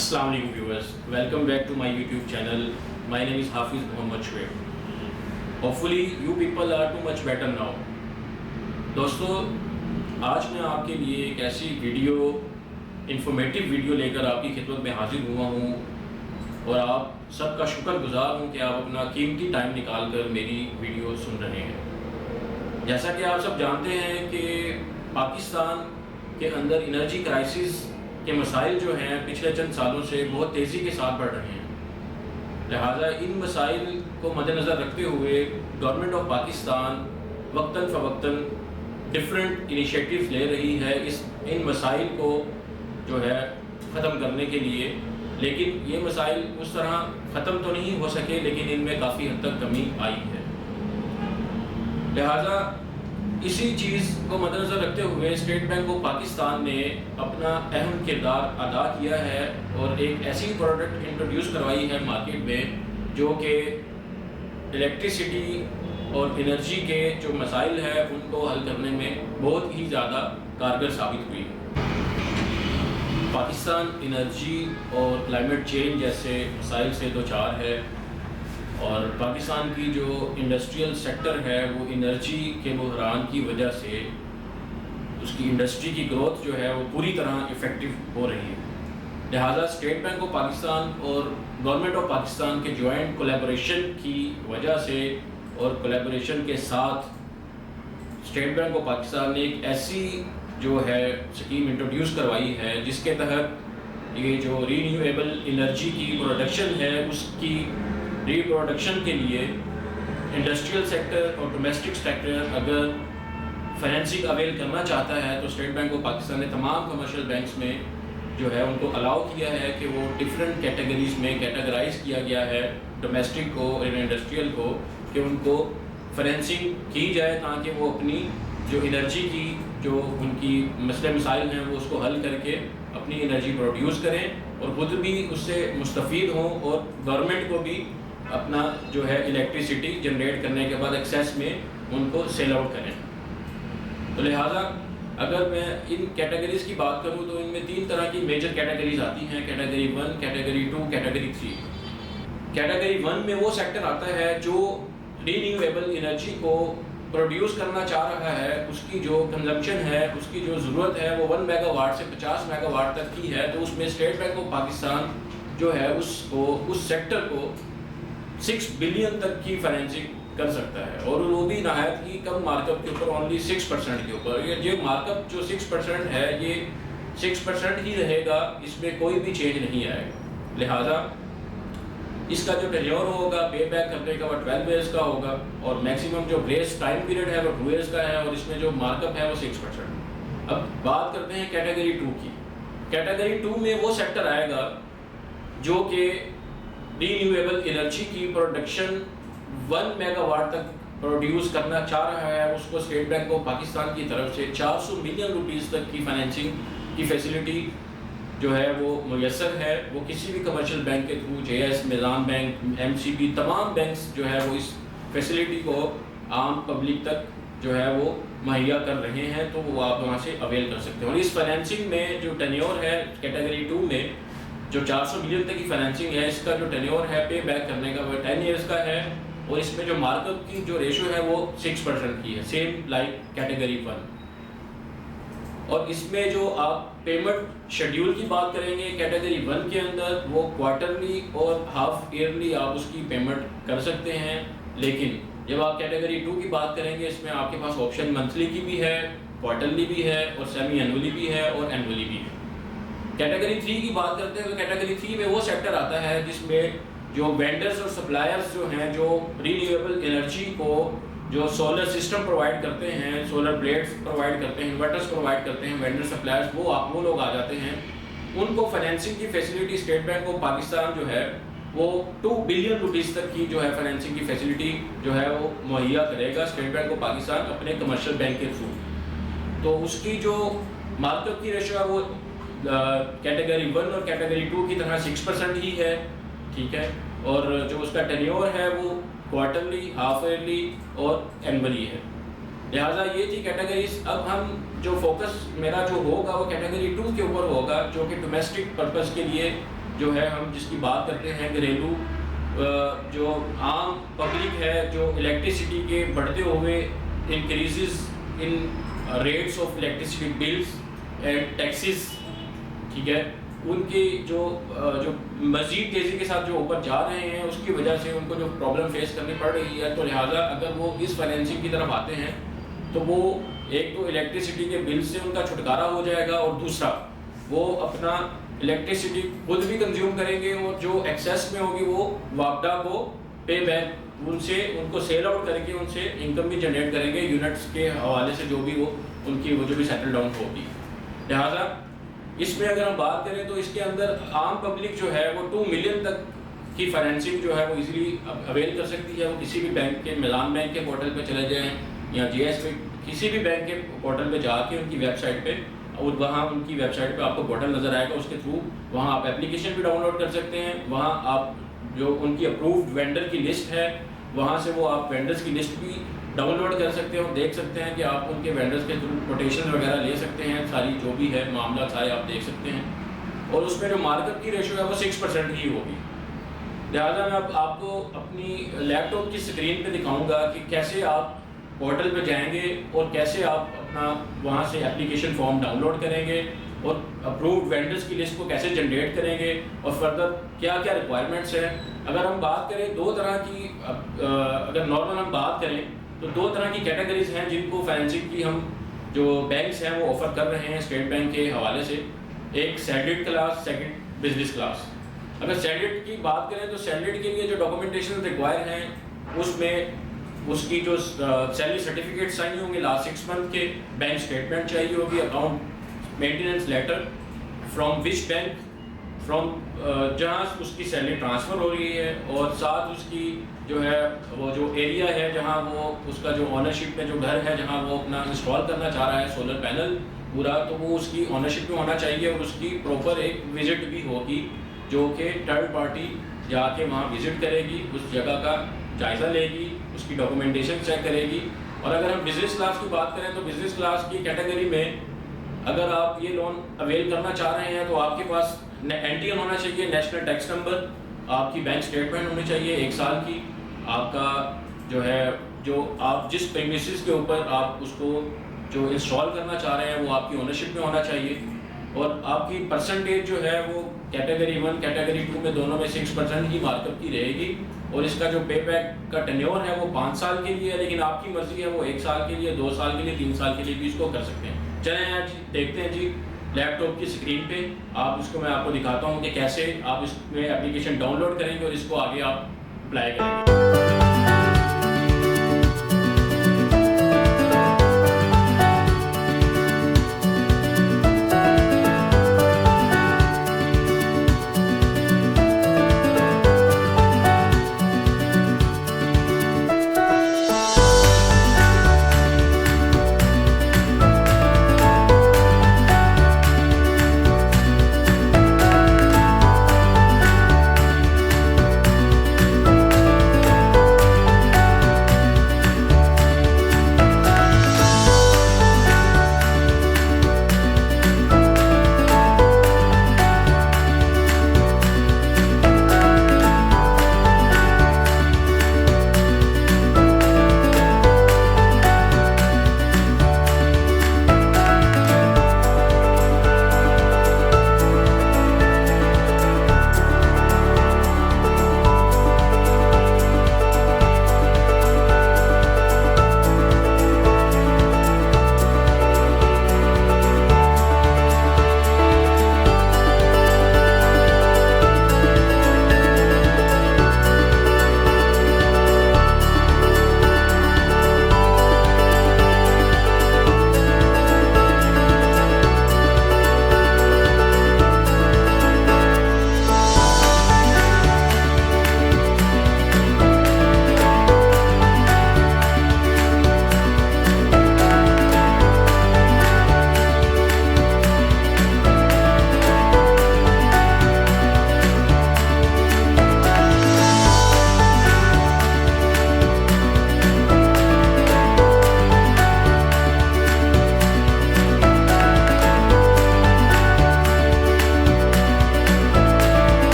Assalamu alaikum viewers, welcome back to my YouTube channel. My name is Hafiz Muhammad Shoaib. Hopefully you people are too much better now. دوستو آج میں آپ کے لیے ایک ایسی انفارمیٹیو ویڈیو لے کر آپ کی خدمت میں حاضر ہوا ہوں اور آپ سب کا شکر گزار ہوں کہ آپ اپنا قیمتی ٹائم نکال کر میری ویڈیو سن رہے ہیں. جیسا کہ آپ سب جانتے ہیں کہ پاکستان کے اندر انرجی کرائسس کے مسائل جو ہیں پچھلے چند سالوں سے بہت تیزی کے ساتھ بڑھ رہے ہیں. لہٰذا ان مسائل کو مد نظر رکھتے ہوئے گورنمنٹ آف پاکستان وقتاً فوقتاً ڈفرینٹ انیشیٹیوز لے رہی ہے ان مسائل کو جو ہے ختم کرنے کے لیے. لیکن یہ مسائل اس طرح ختم تو نہیں ہو سکے، لیکن ان میں کافی حد تک کمی آئی ہے. لہٰذا اسی چیز کو مد نظر رکھتے ہوئے اسٹیٹ بینک آف پاکستان نے اپنا اہم کردار ادا کیا ہے اور ایک ایسی پروڈکٹ انٹروڈیوس کروائی ہے مارکیٹ میں جو کہ الیکٹریسٹی اور انرجی کے جو مسائل ہیں ان کو حل کرنے میں بہت ہی زیادہ کارگر ثابت ہوئی. پاکستان انرجی اور کلائمیٹ چینج جیسے مسائل سے دوچار ہے اور پاکستان کی جو انڈسٹریل سیکٹر ہے وہ انرجی کے بحران کی وجہ سے اس کی انڈسٹری کی گروتھ جو ہے وہ پوری طرح افیکٹو ہو رہی ہے. لہٰذا اسٹیٹ بینک آف پاکستان اور گورنمنٹ آف پاکستان کے جوائنٹ کولیبوریشن کی وجہ سے اور کولیبوریشن کے ساتھ اسٹیٹ بینک آف پاکستان نے ایک ایسی جو ہے اسکیم انٹروڈیوس کروائی ہے جس کے تحت یہ جو رینیویبل انرجی کی پروڈکشن ہے اس کی ری پروڈکشن کے لیے انڈسٹریل سیکٹر اور ڈومیسٹک سیکٹر اگر فائنینسنگ اویل کرنا چاہتا ہے تو اسٹیٹ بینک آف پاکستان نے تمام کمرشل بینکس میں جو ہے ان کو الاؤ کیا ہے کہ وہ ڈفرینٹ کیٹیگریز میں کیٹیگرائز کیا گیا ہے ڈومیسٹک کو اور انڈسٹریل کو کہ ان کو فائنینسنگ کی جائے تاکہ وہ اپنی جو انرجی کی جو ان کی مسئلے مسائل ہیں وہ اس کو حل کر کے اپنی انرجی پروڈیوس کریں اور خود بھی اس سے مستفید ہوں اور گورنمنٹ کو بھی اپنا جو ہے الیکٹریسٹی جنریٹ کرنے کے بعد ایکسیس میں ان کو سیل آؤٹ کریں. تو لہٰذا اگر میں ان کیٹیگریز کی بات کروں تو ان میں 3 طرح کی میجر کیٹیگریز آتی ہیں: کیٹیگری 1، کیٹیگری 2، کیٹیگری 3. کیٹیگری 1 میں وہ سیکٹر آتا ہے جو رینیویبل انرجی کو پروڈیوس کرنا چاہ رہا ہے، اس کی جو کنزمپشن ہے، اس کی جو ضرورت ہے وہ 1 میگا واٹ سے 50 میگا واٹ تک کی ہے. تو اس میں اسٹیٹ بینک آف پاکستان جو ہے اس سیکٹر کو 6 بلین تک کی فائنینسنگ کر سکتا ہے اور وہ بھی نہایت ہی کم مارک اپ کے اوپر، اونلی 6% کے اوپر. یہ مارک اپ جو 6% ہے یہ 6% ہی رہے گا، اس میں کوئی بھی چینج نہیں آئے گا. لہٰذا اس کا جو ٹینیور ہوگا پے بیک کرنے کا وہ 12 ایئرس کا ہوگا اور میکسیمم جو گریس ٹائم پیریڈ ہے وہ 2 ایئرس کا ہے اور اس میں جو مارک اپ ہے وہ 6%. اب بات کرتے ہیں کیٹیگری 2 کی. کیٹیگری 2 میں وہ سیکٹر آئے گا جو کہ رینیویبل انرجی کی پروڈکشن 1 میگا واٹ تک پروڈیوس کرنا چاہ رہا ہے. اس کو اسٹیٹ بینک آف پاکستان کی طرف سے 400 ملین روپیز تک کی فائنینسنگ کی فیسلٹی جو ہے وہ میسر ہے. وہ کسی بھی کمرشل بینک کے تھرو، جے ایس، میزان بینک، ایم سی بی، تمام بینکس جو ہے وہ اس فیسلٹی کو عام پبلک تک جو ہے وہ مہیا کر رہے ہیں، تو وہ آپ وہاں سے اویل کر سکتے ہیں. اور اس فائنینسنگ میں جو ٹینیور ہے کیٹیگری 2 میں جو 400 ملین تک کی فائنینسنگ ہے، اس کا جو ٹینیور ہے پے بیک کرنے کا وہ 10 ایئرس کا ہے اور اس میں جو مارک اپ کی جو ریشو ہے وہ 6% کی ہے، سیم لائک کیٹیگری 1. اور اس میں جو آپ پیمنٹ شیڈیول کی بات کریں گے کیٹیگری 1 کے اندر، وہ کوارٹرلی اور ہاف ایئرلی آپ اس کی پیمنٹ کر سکتے ہیں. لیکن جب آپ کیٹیگری 2 کی بات کریں گے اس میں آپ کے پاس آپشن منتھلی کی بھی ہے، کوارٹرلی بھی ہے اور سیمی اینولی بھی ہے اور اینولی بھی ہے. کیٹیگری 3 کی بات کرتے ہیں تو کیٹیگری 3 میں وہ سیکٹر آتا ہے جس میں جو وینڈرز اور سپلائرز جو ہیں جو رینیویبل انرجی کو جو سولر سسٹم پرووائڈ کرتے ہیں، سولر پلیٹس پرووائڈ کرتے ہیں، انورٹرز پرووائڈ کرتے ہیں، وینڈر سپلائرز، وہ لوگ آ جاتے ہیں. ان کو فائنینسنگ کی facility state bank of Pakistan جو ہے وہ 2 بلین روپیز تک کی جو ہے فائنینسنگ کی فیسلٹی جو ہے وہ مہیا کرے گا اسٹیٹ بینک آف پاکستان اپنے کمرشل بینک کے تھرو. تو اس کی جو مارک اپ کی ریشو ہے وہ کیٹیگری 1 اور کیٹیگری 2 کی طرح 6% ہی ہے، ٹھیک ہے. اور جو اس کا ٹینیور ہے وہ کوارٹرلی، ہاف ایئرلی اور اینولی ہے. لہٰذا یہ تھی کیٹیگریز. اب ہم جو فوکس میرا جو ہوگا وہ کیٹیگری 2 کے اوپر ہوگا جو کہ ڈومیسٹک پرپز کے لیے جو ہے ہم جس کی بات کرتے ہیں گھریلو جو عام پبلک ہے جو الیکٹریسٹی کے بڑھتے ہوئے increases in rates of electricity bills and taxes, ٹھیک ہے، ان کی جو مزید تیزی کے ساتھ جو اوپر جا رہے ہیں اس کی وجہ سے ان کو جو پرابلم فیس کرنی پڑ رہی ہے، تو لہٰذا اگر وہ اس فائنینسنگ کی طرف آتے ہیں تو وہ ایک تو الیکٹریسٹی کے بل سے ان کا چھٹکارا ہو جائے گا، اور دوسرا وہ اپنا الیکٹریسٹی خود بھی کنزیوم کریں گے، اور جو ایکسیس میں ہوگی وہ واپڈا کو پے بیک ان سے ان کو سیل آؤٹ کر کے ان سے انکم بھی جنریٹ کریں گے یونٹس کے حوالے سے، جو بھی وہ ان کی وہ جو بھی سیٹل ڈاؤن ہوگی۔ لہٰذا اس میں اگر ہم بات کریں تو اس کے اندر عام پبلک جو ہے وہ 2 ملین تک کی فائنینسنگ جو ہے وہ ایزیلی اویل کر سکتی ہے۔ وہ کسی بھی بینک کے میزان بینک کے پورٹل پہ چلے جائیں یا جی ایس پہ کسی بھی بینک کے پورٹل پہ جا کے ان کی ویب سائٹ پہ، اور وہاں ان کی ویب سائٹ پہ آپ کو پورٹل نظر آئے گا، اس کے تھرو وہاں آپ اپلیکیشن بھی ڈاؤن لوڈ کر سکتے ہیں۔ وہاں آپ جو ان کی اپرووڈ وینڈر کی لسٹ ہے وہاں سے وہ آپ وینڈرز کی لسٹ بھی ڈاؤن لوڈ کر سکتے ہیں اور دیکھ سکتے ہیں کہ آپ ان کے وینڈرز کے تھرو کوٹیشن وغیرہ لے سکتے ہیں، ساری جو بھی ہے معاملہ سارے آپ دیکھ سکتے ہیں، اور اس میں جو مارکیٹ کی ریشو ہے وہ 6% ہی ہوگی۔ لہٰذا میں اب آپ کو اپنی لیپ ٹاپ کی اسکرین پہ دکھاؤں گا کہ کیسے آپ پورٹل پہ جائیں گے اور کیسے آپ اپنا وہاں سے اپلیکیشن فارم ڈاؤن لوڈ کریں گے اور اپرووڈ وینڈرز کی لسٹ کو کیسے جنریٹ کریں گے، اور فردر کیا کیا ریکوائرمنٹس ہیں۔ اگر ہم بات کریں دو طرح کی، اگر نارمل ہم بات کریں تو 2 طرح کی کیٹیگریز ہیں جن کو فائنینسنگ کی ہم جو بینکس ہیں وہ آفر کر رہے ہیں اسٹیٹ بینک کے حوالے سے۔ ایک salaried class, second business class. اگر سیلریڈ کی بات کریں تو سیلریڈ کے لیے جو ڈاکومنٹیشن ریکوائر ہیں اس میں اس کی جو سیلری سرٹیفکیٹ چاہیے ہوں گے لاسٹ 6 منتھ کے، بینک اسٹیٹمنٹ چاہیے ہوگی، account maintenance letter from which bank, from جہاں اس کی سیلری ٹرانسفر ہو رہی ہے، اور ساتھ اس کی جو ہے وہ جو ایریا ہے جہاں وہ اس کا جو آنرشپ میں جو گھر ہے جہاں وہ اپنا انسٹال کرنا چاہ رہا ہے سولر پینل پورا، تو وہ اس کی آنرشپ میں ہونا چاہیے، اور اس کی پراپر ایک وزٹ بھی ہوگی جو کہ تھرڈ پارٹی جا کے وہاں وزٹ کرے گی، اس جگہ کا جائزہ لے گی، اس کی ڈاکومنٹیشن چیک کرے گی۔ اور اگر ہم بزنس کلاس کی بات کریں تو بزنس کلاس کی کیٹیگری میں اگر آپ یہ لون اویل کرنا چاہ رہے ہیں تو آپ کے پاس NTN ہونا چاہیے، نیشنل ٹیکس نمبر، آپ کی بینک اسٹیٹمنٹ ہونی چاہیے 1 سال کی، آپ کا جو ہے جو آپ جس پریمیسز کے اوپر آپ اس کو جو انسٹال کرنا چاہ رہے ہیں وہ آپ کی اونرشپ میں ہونا چاہیے، اور آپ کی پرسنٹیج جو ہے وہ کیٹیگری 1 کیٹیگری 2 میں دونوں میں 6% ہی مارک اپ کی رہے گی، اور اس کا جو پے بیک کا ٹینیور ہے وہ 5 سال کے لیے ہے، لیکن آپ کی مرضی ہے وہ 1 سال کے لیے، 2 سال کے لیے، 3 سال کے لیے بھی اس کو کر سکتے ہیں۔ چلیں جی دیکھتے ہیں جی لیپ ٹاپ کی اسکرین پہ آپ اس کو میں آپ کو دکھاتا ہوں کہ کیسے آپ اس میں اپلیکیشن ڈاؤن لوڈ کریں گے اور اس کو آگے آپ اپلائی کریں گے۔